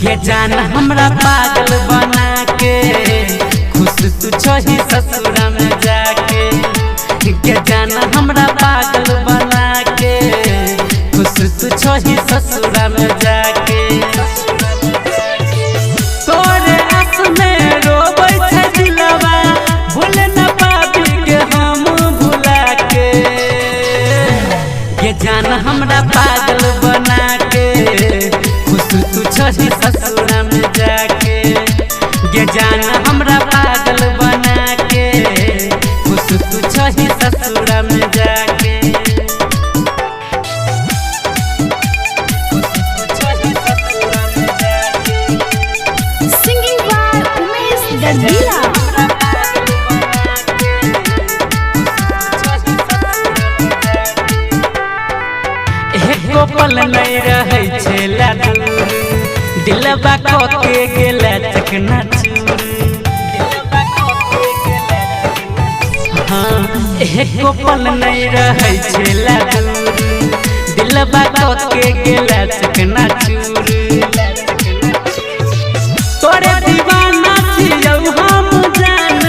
ये जान हमरा पागल बना के खुश तू छही ससुरा में जाके। ये जान हमरा पागल बना के खुश तू छही ससुरा में जाके। तोरे आस में रोबै छै दिलवा भूल न पाबी के हम भुला के। ये जान हमरा पागल बना के खुश तू छही ससुरा में जाके। ये जान हमरा पागल बना के खुश तू छही ससुरा में जाके। Singing by Umesh Dandila. एको पल नहीं रहे छेला दूर दिलबा के गेला चकना चूर। हाँ एको पल नहीं रहे छेला दूर दिलबा के गेला चकना चूर। तोरे दीवाना छियौ हम जान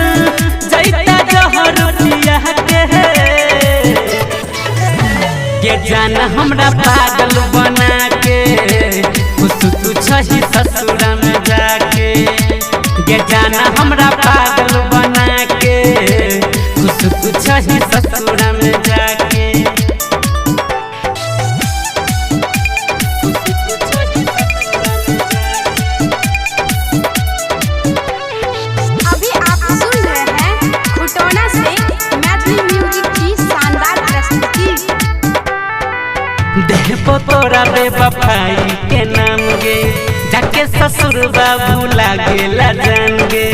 जैता जहर पिया के। ये जान हमरा पागल बना के खुश तू छही ससुरा में जाके। ये जान हमरा पागल बना के खुश तू छही ससुरा में जाके। अभी आप सुन रहे हैं खुटौना से मैथिली म्यूजिक की शानदार प्रस्तुति। देखो तोरा बेवफाई के नाम गे जाके ससुर बाबू लागेला जान गे।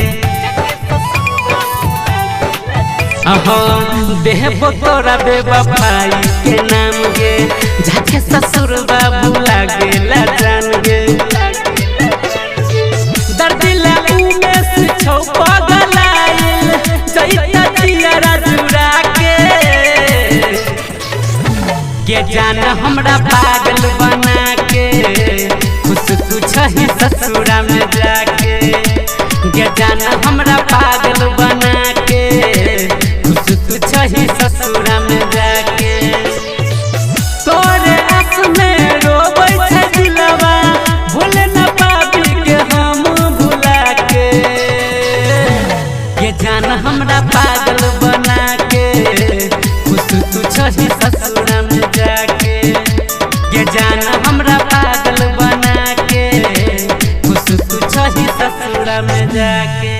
देहबो तोरा बेवफाई के नाम गे जाके ससुर बाबू लागेला जान गे। दर्दिला उमेश छौ पगलाइल जइता तियारा जुड़ा के। ये जान हमरा पागल बना के खुश तू छही ससुरा में जाके। ये जान हमरा पागल बना के खुश तू छही ससुरा में जाके। तोरे आस में रोबै छै दिलवा भूल न पाबी के हम भुला के। ये जान हमरा पागल बना के खुश तू छही ससुरा में जाके। ये जान हमरा पागल बना के खुश तू छही ससुरा में जाके।